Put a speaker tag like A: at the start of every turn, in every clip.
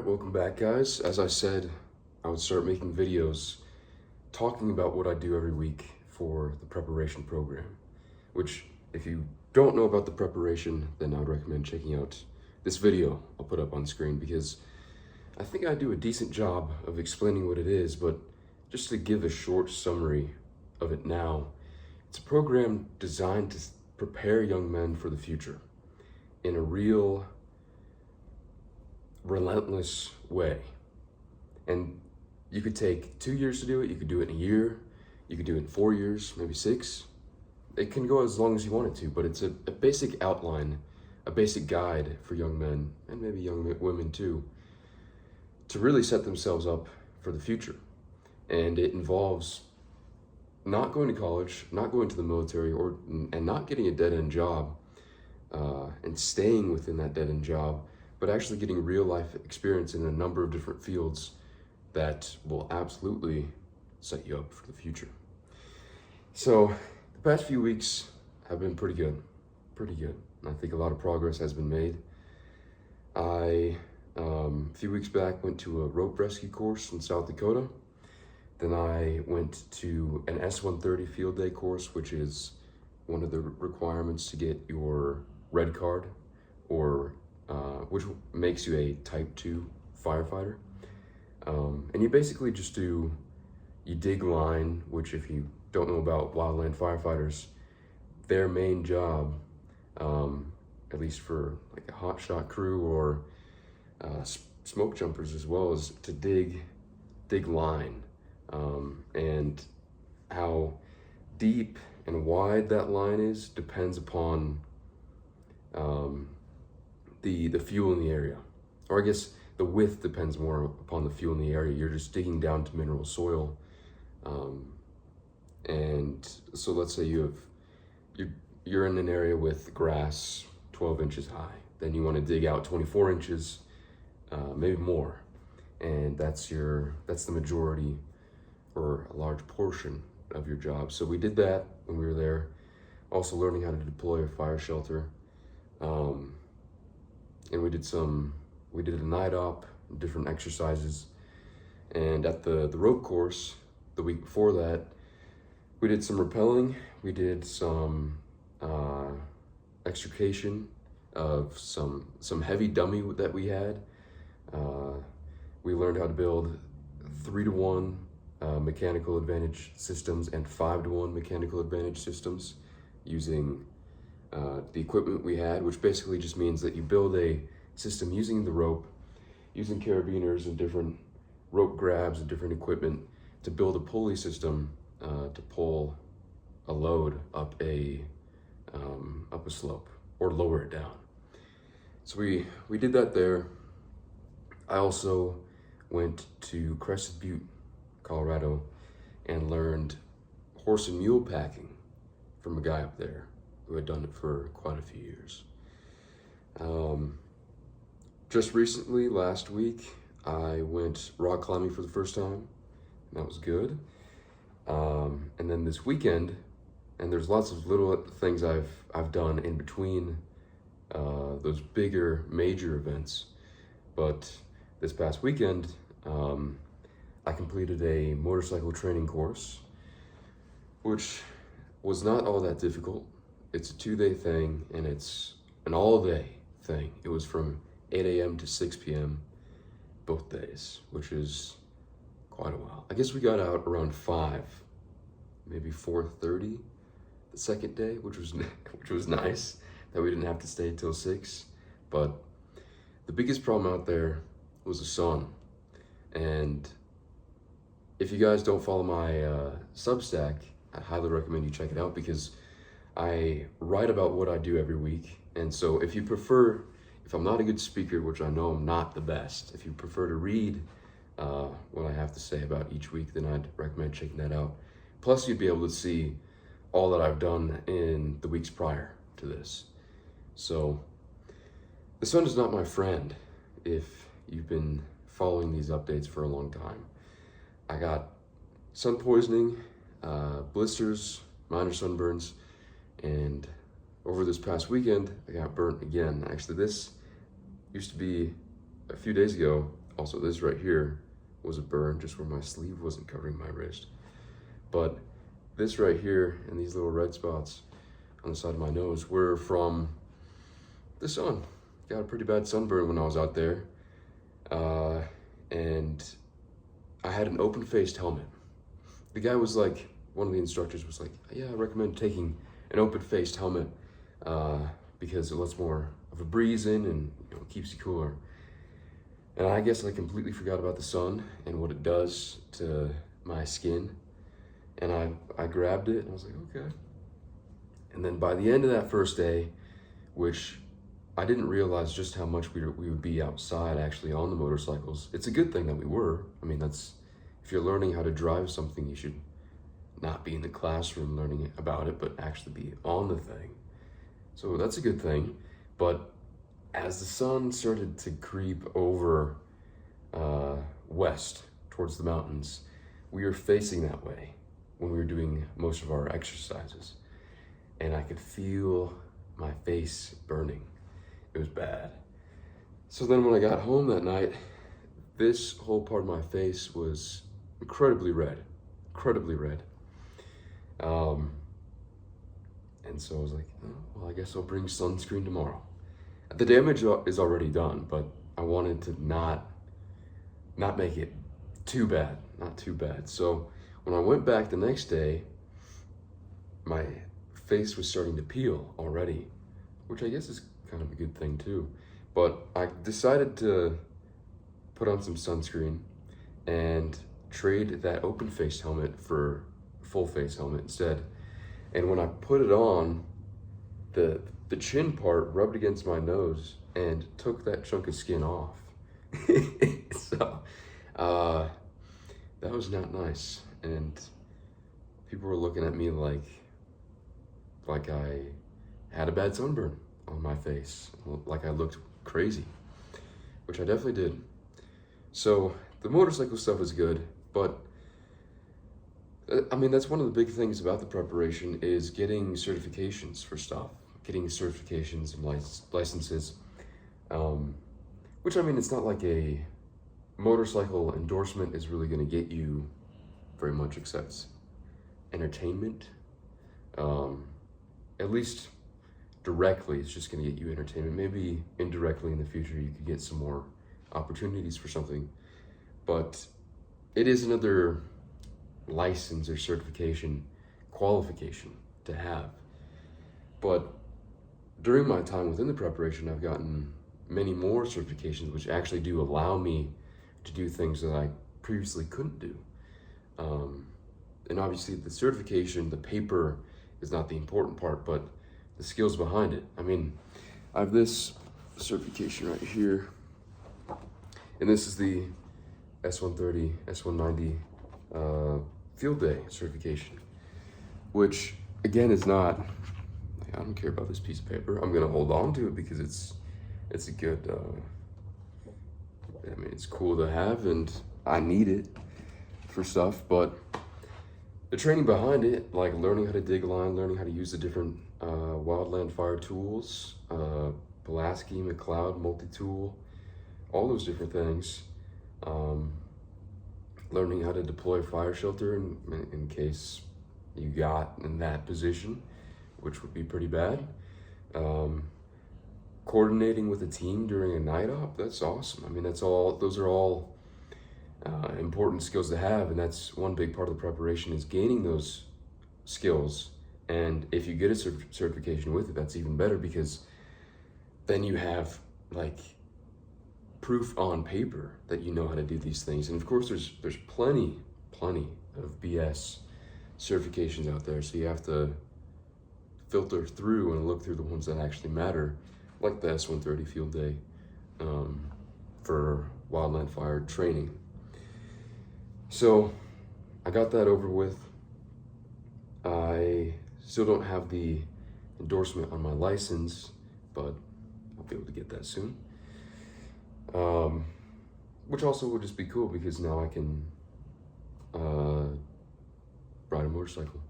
A: Welcome back, guys. As I said, I would start making videos talking about what I do every week for the preparation program, which if you don't know about the preparation, then I would recommend checking out this video I'll put up on screen, because I think I do a decent job of explaining what it is, but just to give a short summary of it now, it's a program designed to prepare young men for the future in a real, relentless way. And you could take 2 years to do it, you could do it in a year, you could do it in 4 years, maybe 6. It can go as long as you want it to, but it's a basic outline, a basic guide for young men, and maybe young women too, to really set themselves up for the future. And it involves not going to college, not going to the military, and not getting a dead-end job, and staying within that dead-end job, but actually getting real life experience in a number of different fields that will absolutely set you up for the future. So the past few weeks have been pretty good. And I think a lot of progress has been made. A few weeks back went to a rope rescue course in South Dakota. Then I went to an S-130 field day course, which is one of the requirements to get your red card, or which makes you a type 2 firefighter. And you basically just you dig line, which if you don't know about wildland firefighters, their main job, at least for like a hotshot crew or smoke jumpers as well, is to dig line. And how deep and wide that line is depends upon the fuel in the area, or I guess the width depends more upon the fuel in the area. You're just digging down to mineral soil, and so let's say you're in an area with grass 12 inches high, then you want to dig out 24 inches, maybe more, and that's the majority or a large portion of your job. So we did that when we were there, also learning how to deploy a fire shelter. And we did a night op, different exercises. And at the rope course, the week before that, we did some rappelling. We did some extrication of some heavy dummy that we had. We learned how to build 3-to-1 mechanical advantage systems and 5-to-1 mechanical advantage systems using the equipment we had, which basically just means that you build a system using the rope, using carabiners and different rope grabs and different equipment to build a pulley system to pull a load up a slope or lower it down. So we did that there. I also went to Crested Butte, Colorado, and learned horse and mule packing from a guy up there who had done it for quite a few years. Just recently, last week, I went rock climbing for the first time, and that was good. And then this weekend, and there's lots of little things I've done in between those bigger major events, but this past weekend, I completed a motorcycle training course, which was not all that difficult. It's a 2-day thing, and it's an all-day thing. It was from 8 a.m. to 6 p.m. both days, which is quite a while. I guess we got out around 5, maybe 4:30 the second day, which was nice that we didn't have to stay till 6. But the biggest problem out there was the sun. And if you guys don't follow my Substack, I highly recommend you check it out, because I write about what I do every week. And so if I'm not a good speaker, which I know I'm not the best, if you prefer to read what I have to say about each week, then I'd recommend checking that out. Plus, you'd be able to see all that I've done in the weeks prior to this. So the sun is not my friend if you've been following these updates for a long time. I got sun poisoning, blisters, minor sunburns, and over this past weekend, I got burnt again. Actually, this used to be a few days ago. Also, this right here was a burn just where my sleeve wasn't covering my wrist. But this right here and these little red spots on the side of my nose were from the sun. Got a pretty bad sunburn when I was out there. And I had an open-faced helmet. The guy was like, one of the instructors was like, yeah, I recommend taking an open-faced helmet because it lets more of a breeze in and keeps you cooler. And I guess I completely forgot about the sun and what it does to my skin. And I grabbed it and I was like, okay. And then by the end of that first day, which I didn't realize just how much we would be outside actually on the motorcycles. It's a good thing that we were. I mean, if you're learning how to drive something, you should not be in the classroom learning about it, but actually be on the thing. So that's a good thing. But as the sun started to creep over west towards the mountains, we were facing that way when we were doing most of our exercises. And I could feel my face burning. It was bad. So then when I got home that night, this whole part of my face was incredibly red. And so I was like, oh, well, I guess I'll bring sunscreen tomorrow. The damage is already done, but I wanted to not make it not too bad. So when I went back the next day, my face was starting to peel already, which I guess is kind of a good thing too. But I decided to put on some sunscreen and trade that open face helmet for full face helmet instead. And when I put it on, the chin part rubbed against my nose and took that chunk of skin off. So that was not nice. And people were looking at me like I had a bad sunburn on my face, like I looked crazy, which I definitely did. So the motorcycle stuff is good, but I mean, that's one of the big things about the preparation is getting certifications for stuff, getting certifications and licenses, which I mean, it's not like a motorcycle endorsement is really going to get you very much except entertainment. At least directly, it's just going to get you entertainment. Maybe indirectly in the future, you could get some more opportunities for something. But it is another license or certification qualification to have. But during my time within the preparation, I've gotten many more certifications which actually do allow me to do things that I previously couldn't do. And obviously the certification, the paper is not the important part, but the skills behind it. I mean, I have this certification right here, and this is the S130, S190 field day certification, which again is not, I don't care about this piece of paper. I'm gonna hold on to it because it's a good, I mean, it's cool to have and I need it for stuff, but the training behind it, like learning how to dig line, learning how to use the different wildland fire tools, Pulaski, McLeod, multi-tool, all those different things. Learning how to deploy a fire shelter in case you got in that position, which would be pretty bad. Coordinating with a team during a night op, that's awesome. I mean, those are all important skills to have, and that's one big part of the preparation is gaining those skills. And if you get a certification with it, that's even better because then you have like proof on paper that you know how to do these things. And of course there's plenty of BS certifications out there, so you have to filter through and look through the ones that actually matter, like the S130 field day for wildland fire training. So I got that over with. I still don't have the endorsement on my license, but I'll be able to get that soon. Which also would just be cool because now I can ride a motorcycle.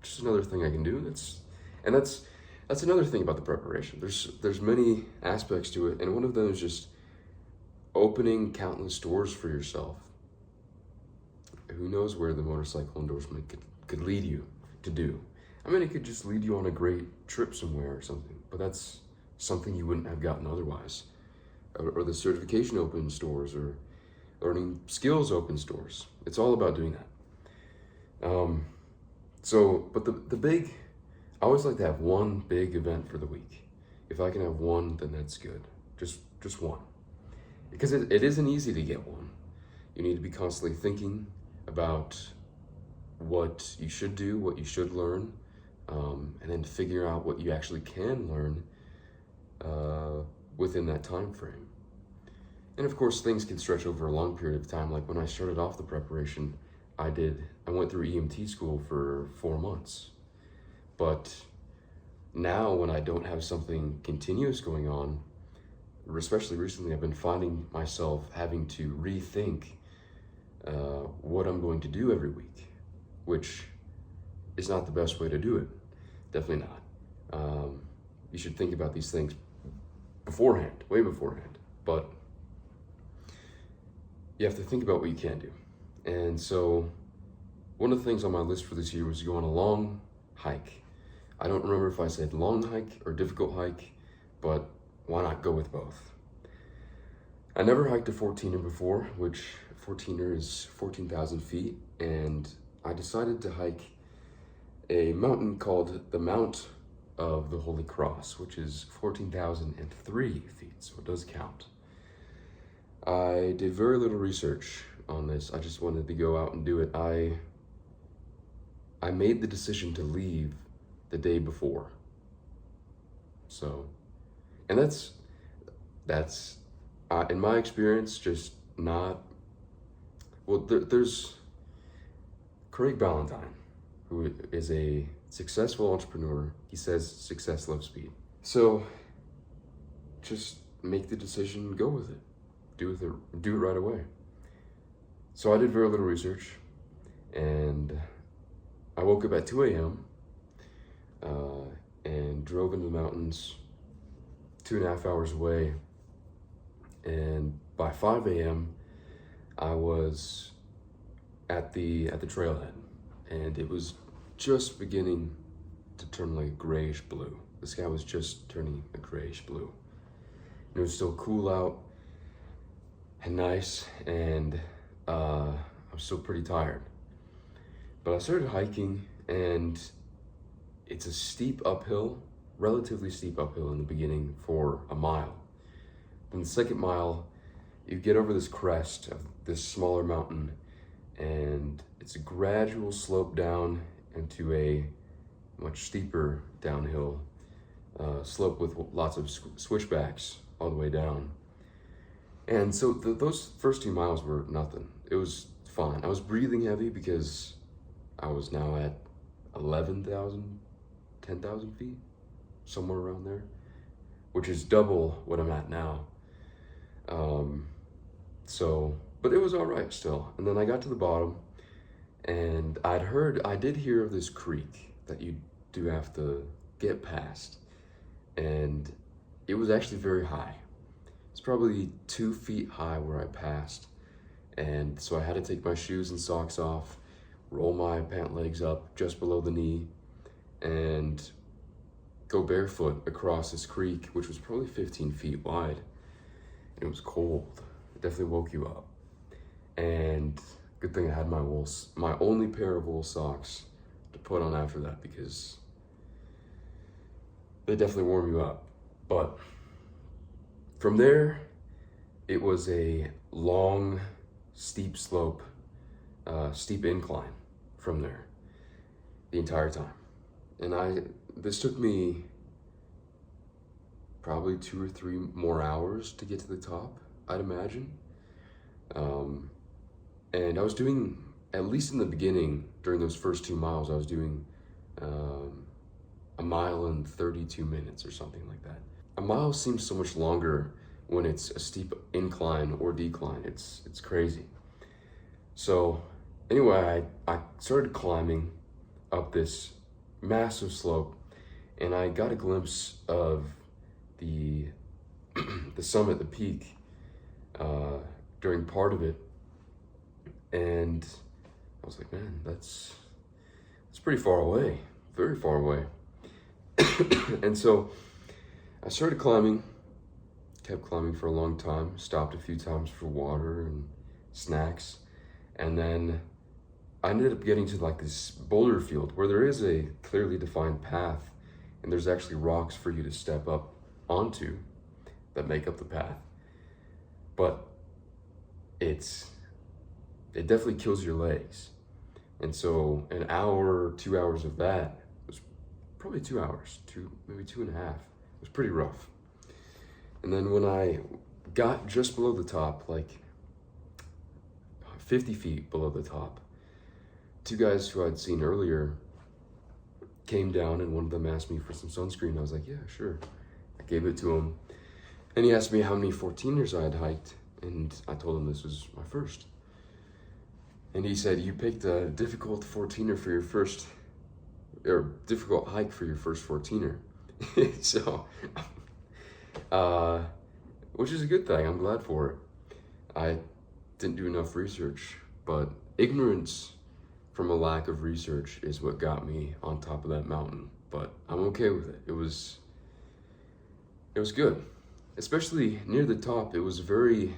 A: Just another thing I can do. That's another thing about the preparation. There's many aspects to it, and one of them is just opening countless doors for yourself. Who knows where the motorcycle endorsement could lead you to do. I mean, it could just lead you on a great trip somewhere or something, but that's something you wouldn't have gotten otherwise. Or the certification opens doors, or learning skills opens doors. It's all about doing that. But the big, I always like to have one big event for the week. If I can have one, then that's good. Just one. Because it isn't easy to get one. You need to be constantly thinking about what you should do, what you should learn, and then figure out what you actually can learn within that time frame. And of course, things can stretch over a long period of time. Like when I started off the preparation, I went through EMT school for 4 months. But now when I don't have something continuous going on, especially recently, I've been finding myself having to rethink what I'm going to do every week, which is not the best way to do it. Definitely not. You should think about these things beforehand, way beforehand. But you have to think about what you can do. And so one of the things on my list for this year was to go on a long hike. I don't remember if I said long hike or difficult hike, but why not go with both? I never hiked a 14er before, which 14er is 14,000 feet, and I decided to hike a mountain called the Mount of the Holy Cross, which is 14,003 feet, so it does count. I did very little research on this. I just wanted to go out and do it. I made the decision to leave the day before. So, and that's in my experience, just not, well, there's Craig Ballantyne, who is a successful entrepreneur. He says success loves speed. So just make the decision, go with it. Do it right away. So I did very little research, and I woke up at 2 a.m. And drove into the mountains 2.5 hours away. And by 5 a.m., I was at the trailhead, and it was just beginning to turn like grayish blue. The sky was just turning a grayish blue. And it was still cool out and nice, and I was still pretty tired. But I started hiking, and it's a steep uphill, relatively steep uphill in the beginning for a mile. Then the second mile, you get over this crest of this smaller mountain, and it's a gradual slope down into a much steeper downhill slope with lots of switchbacks all the way down. And so those first 2 miles were nothing. It was fine. I was breathing heavy because I was now at 11,000, 10,000 feet, somewhere around there, which is double what I'm at now. But it was all right still. And then I got to the bottom, and I did hear of this creek that you do have to get past. And it was actually very high. It's probably 2 feet high where I passed. And so I had to take my shoes and socks off, roll my pant legs up just below the knee, and go barefoot across this creek, which was probably 15 feet wide. And it was cold. It definitely woke you up. And good thing I had my only pair of wool socks to put on after that, because they definitely warm you up. But from there, it was a long, steep slope, steep incline from there the entire time. And this took me probably 2 or 3 more hours to get to the top, I'd imagine. And I was doing, at least in the beginning, during those first 2 miles, I was doing 1 mile in 32 minutes or something like that. A mile seems so much longer when it's a steep incline or decline. It's crazy. So anyway, I started climbing up this massive slope, and I got a glimpse of the summit, the peak, during part of it, and I was like, man, that's pretty far away, very far away. And so I started climbing, kept climbing for a long time, stopped a few times for water and snacks, and then I ended up getting to like this boulder field where there is a clearly defined path, and there's actually rocks for you to step up onto that make up the path. But it definitely kills your legs. And so an hour, 2 hours of that was probably 2 hours, maybe 2.5. It was pretty rough. And then when I got just below the top, like 50 feet below the top, two guys who I'd seen earlier came down, and one of them asked me for some sunscreen. I was like, yeah, sure. I gave it to him. And he asked me how many 14ers I had hiked, and I told him this was my first. And he said, you picked a difficult 14er for your first, or difficult hike for your first 14er. So, which is a good thing. I'm glad for it. I didn't do enough research, but ignorance from a lack of research is what got me on top of that mountain. But I'm okay with it. It was good. Especially near the top, it was very,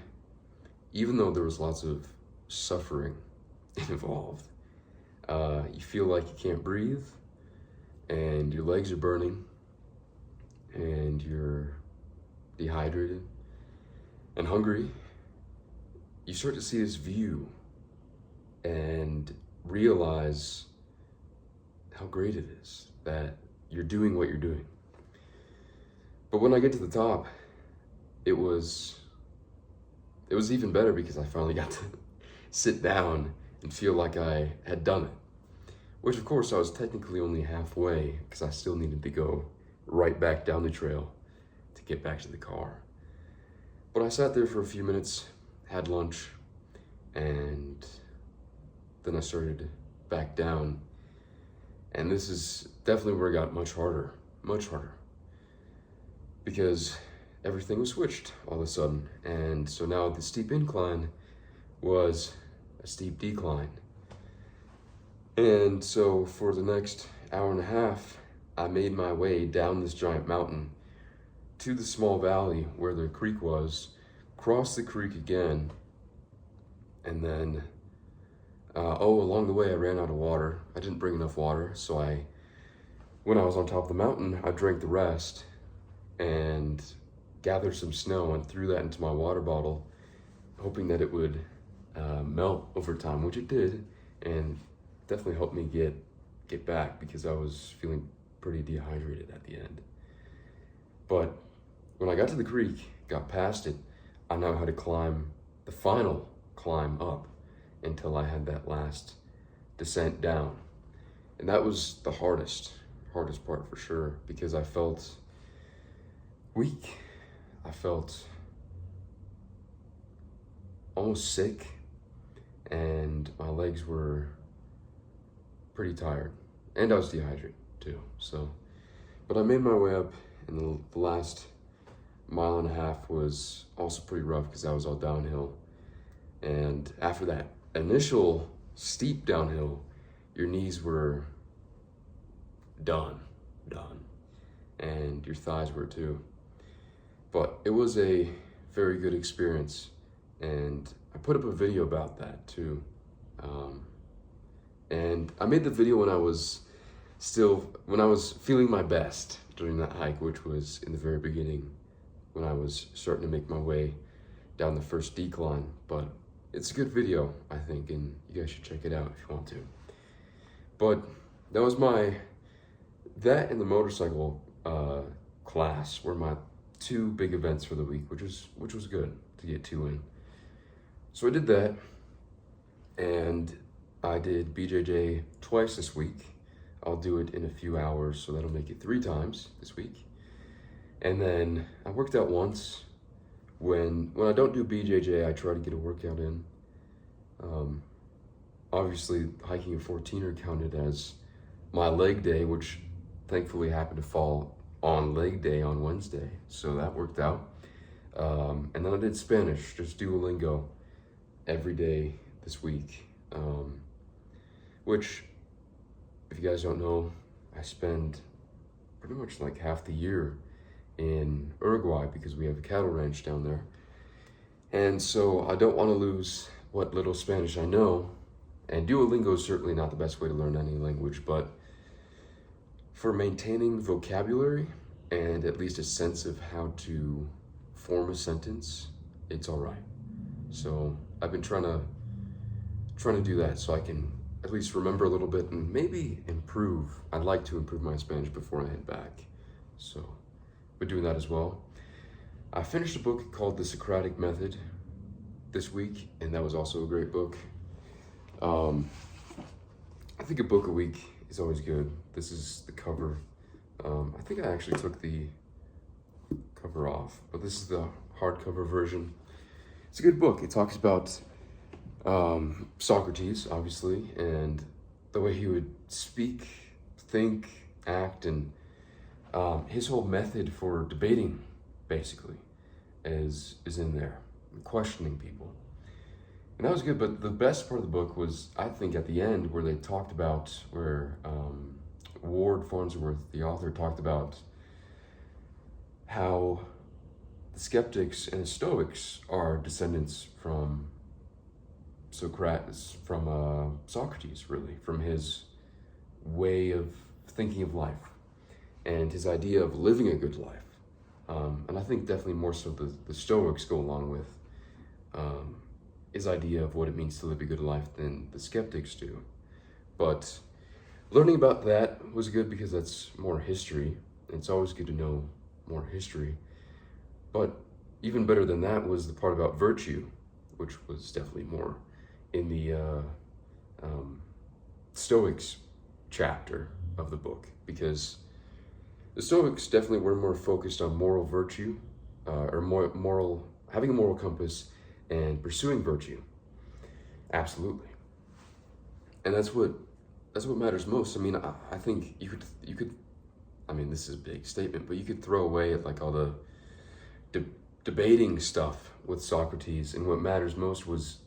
A: even though there was lots of suffering involved, you feel like you can't breathe, and your legs are burning, and you're dehydrated and hungry. You start to see this view and realize how great it is that you're doing what you're doing. But when I get to the top, it was even better because I finally got to sit down and feel like I had done it. Which of course I was technically only halfway, because I still needed to go right back down the trail to get back to the car. But I sat there for a few minutes, had lunch, and then I started back down. And this is definitely where it got much harder. Because everything was switched all of a sudden. And so now the steep incline was a steep decline. And so for the next hour and a half, I made my way down this giant mountain to the small valley where the creek was, crossed the creek again, and then, along the way I ran out of water. I didn't bring enough water, so when I was on top of the mountain, I drank the rest and gathered some snow and threw that into my water bottle, hoping that it would melt over time, which it did, and definitely helped me get back because I was feeling pretty dehydrated at the end. But when I got to the creek, got past it, I know how to climb the final climb up until I had that last descent down. And that was the hardest part for sure, because I felt weak. I felt almost sick, and my legs were pretty tired, and I was dehydrated too. So, but I made my way up, and the last mile and a half was also pretty rough because I was all downhill. And after that initial steep downhill, your knees were done, and your thighs were too. But it was a very good experience, and I put up a video about that too. And I made the video when I was feeling my best during that hike, which was in the very beginning when I was starting to make my way down the first decline. But it's a good video, I think, and you guys should check it out if you want to. But that was that and the motorcycle class were my two big events for the week, which was good to get two in. So I did that, and I did BJJ twice this week. I'll do it in a few hours, so that'll make it 3 times this week. And then I worked out once. When I don't do BJJ, I try to get a workout in. Obviously, hiking a 14er counted as my leg day, which thankfully happened to fall on leg day on Wednesday, so that worked out. And then I did Spanish, just Duolingo, every day this week. Which, if you guys don't know, I spend pretty much like half the year in Uruguay because we have a cattle ranch down there. And so I don't want to lose what little Spanish I know. And Duolingo is certainly not the best way to learn any language, but for maintaining vocabulary and at least a sense of how to form a sentence, it's all right. So I've been trying to do that so I can at least remember a little bit and maybe improve. I'd like to improve my Spanish before I head back. So we're doing that as well. I finished a book called The Socratic Method this week, and that was also a great book. I think a book a week is always good. This is the cover. I think I actually took the cover off, but this is the hardcover version. It's a good book. It talks about Socrates, obviously, and the way he would speak, think, act, and his whole method for debating, basically, is in there, questioning people. And that was good, but the best part of the book was, I think, at the end, where they talked about, where Ward Farnsworth, the author, talked about how the skeptics and the Stoics are descendants from Socrates, really, from his way of thinking of life and his idea of living a good life. And I think definitely more so the Stoics go along with his idea of what it means to live a good life than the skeptics do. But learning about that was good because that's more history. It's always good to know more history. But even better than that was the part about virtue, which was definitely more in the Stoics chapter of the book, because the Stoics definitely were more focused on moral virtue, or having a moral compass and pursuing virtue. Absolutely. And that's what matters most. I mean, I think you could, I mean, this is a big statement, but you could throw away like all the debating stuff with Socrates, and what matters most was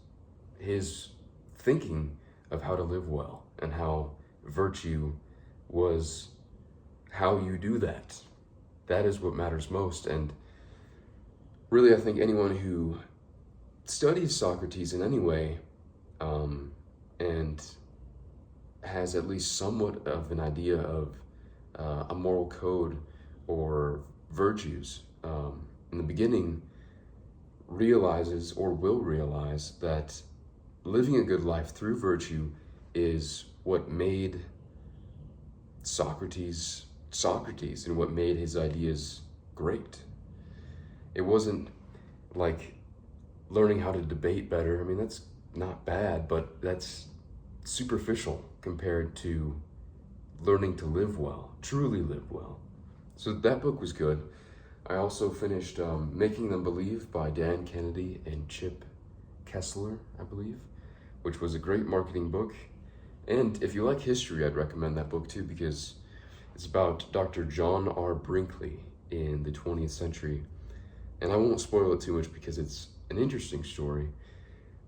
A: his thinking of how to live well and how virtue was how you do that. That is what matters most. And really, I think anyone who studies Socrates in any way and has at least somewhat of an idea of a moral code or virtues in the beginning realizes or will realize that living a good life through virtue is what made Socrates and what made his ideas great. It wasn't like learning how to debate better. I mean, that's not bad, but that's superficial compared to learning to live well, truly live well. So that book was good. I also finished Making Them Believe by Dan Kennedy and Chip Kessler, I believe, which was a great marketing book. And if you like history, I'd recommend that book too, because it's about Dr. John R. Brinkley in the 20th century. And I won't spoil it too much because it's an interesting story,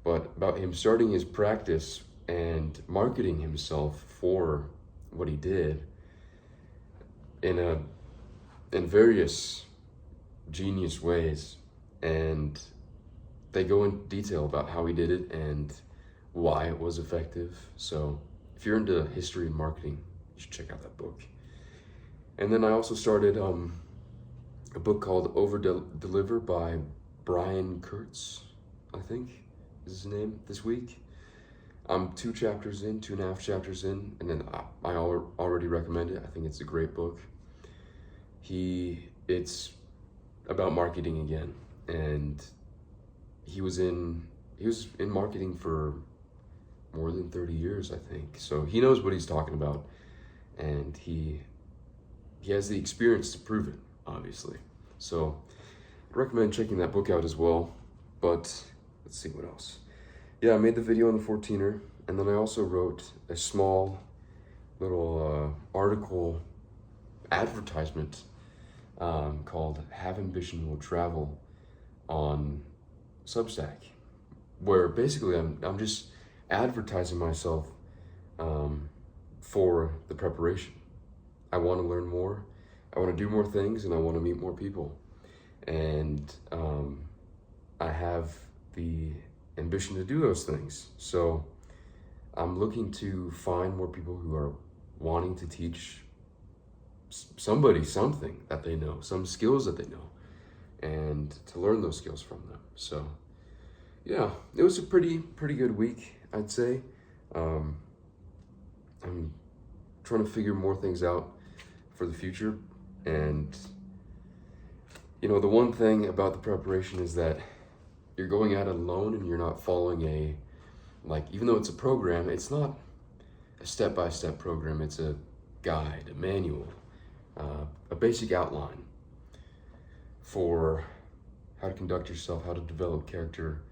A: but about him starting his practice and marketing himself for what he did in various genius ways. And they go in detail about how he did it and why it was effective. So if you're into history and marketing, you should check out that book. And then I also started a book called Over Deliver by Brian Kurtz, I think is his name, this week. I'm 2.5 chapters in, and then I already recommend it. I think it's a great book. It's about marketing again, and he was in marketing for more than 30 years, I think. So he knows what he's talking about, and he has the experience to prove it, obviously. So I recommend checking that book out as well. But let's see what else. Yeah, I made the video on the 14er, and then I also wrote a small little article advertisement called Have Ambition Will Travel on Substack, where basically I'm just advertising myself for the preparation. I want to learn more, I want to do more things, and I want to meet more people. And I have the ambition to do those things. So I'm looking to find more people who are wanting to teach somebody something that they know, some skills that they know, and to learn those skills from them. So yeah, it was a pretty good week, I'd say. I'm trying to figure more things out for the future, and you know, the one thing about the preparation is that you're going at it alone, and you're not following even though it's a program, it's not a step-by-step program. It's a guide, a manual, a basic outline for how to conduct yourself, how to develop character,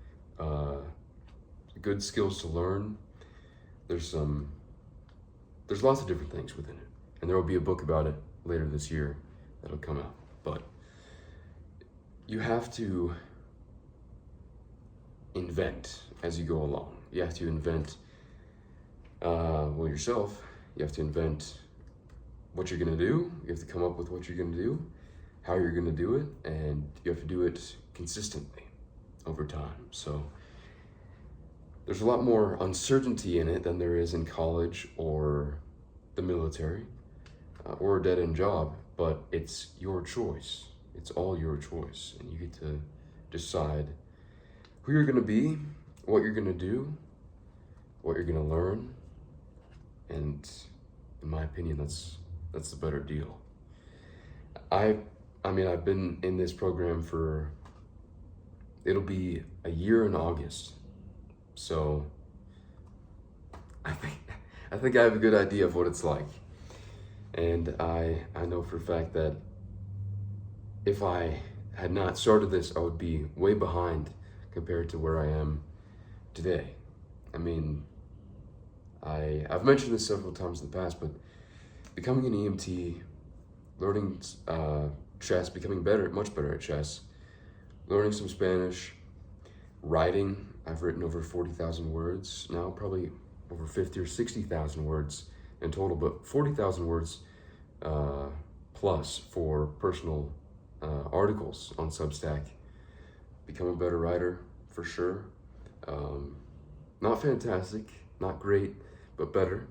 A: good skills to learn. There's lots of different things within it, and there will be a book about it later this year that'll come out. But you have to invent as you go along. You have to invent yourself. You have to invent what you're gonna do. You have to come up with what you're gonna do, how you're gonna do it, and you have to do it consistently over time. So there's a lot more uncertainty in it than there is in college or the military or a dead-end job, but it's your choice. It's all your choice, and you get to decide who you're gonna be, what you're gonna do, what you're gonna learn, and in my opinion, that's the better deal. I mean, I've been in this program it'll be a year in August, so I think I have a good idea of what it's like, and I know for a fact that if I had not started this, I would be way behind compared to where I am today. I mean, I've mentioned this several times in the past, but becoming an EMT, learning chess, becoming much better at chess, learning some Spanish, writing. I've written over 40,000 words now, probably over 50 or 60,000 words in total, but 40,000 words plus for personal articles on Substack. Become a better writer, for sure. Not fantastic, not great, but better.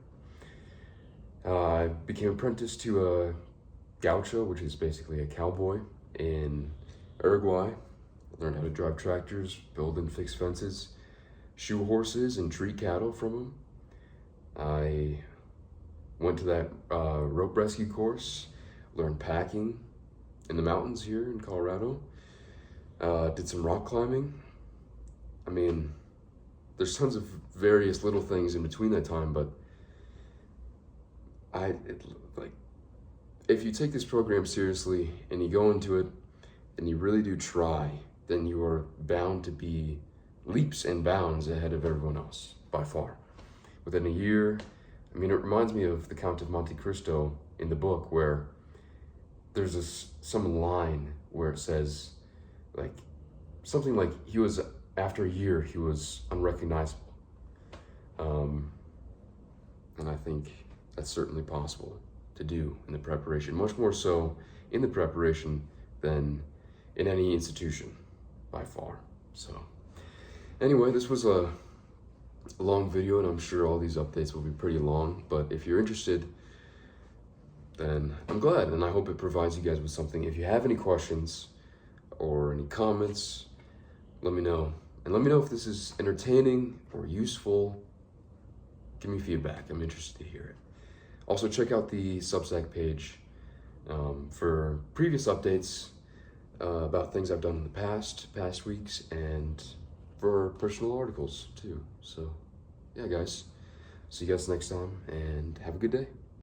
A: I became apprenticed to a gaucho, which is basically a cowboy, in Uruguay. Learned how to drive tractors, build and fix fences, shoe horses, and treat cattle from them. I went to that rope rescue course, learned packing in the mountains here in Colorado. Did some rock climbing. I mean, there's tons of various little things in between that time, but if you take this program seriously and you go into it and you really do try, then you are bound to be leaps and bounds ahead of everyone else, by far. Within a year, I mean, it reminds me of the Count of Monte Cristo in the book, where there's some line where it says, something like after a year, he was unrecognizable. And I think that's certainly possible to do in the preparation, much more so in the preparation than in any institution, by far. So anyway, this was a long video, and I'm sure all these updates will be pretty long, but if you're interested, then I'm glad, and I hope it provides you guys with something. If you have any questions or any comments, let me know. And let me know if this is entertaining or useful. Give me feedback. I'm interested to hear it. Also, check out the Substack page for previous updates about things I've done in the past weeks, and for personal articles too. So, yeah, guys. See you guys next time, and have a good day.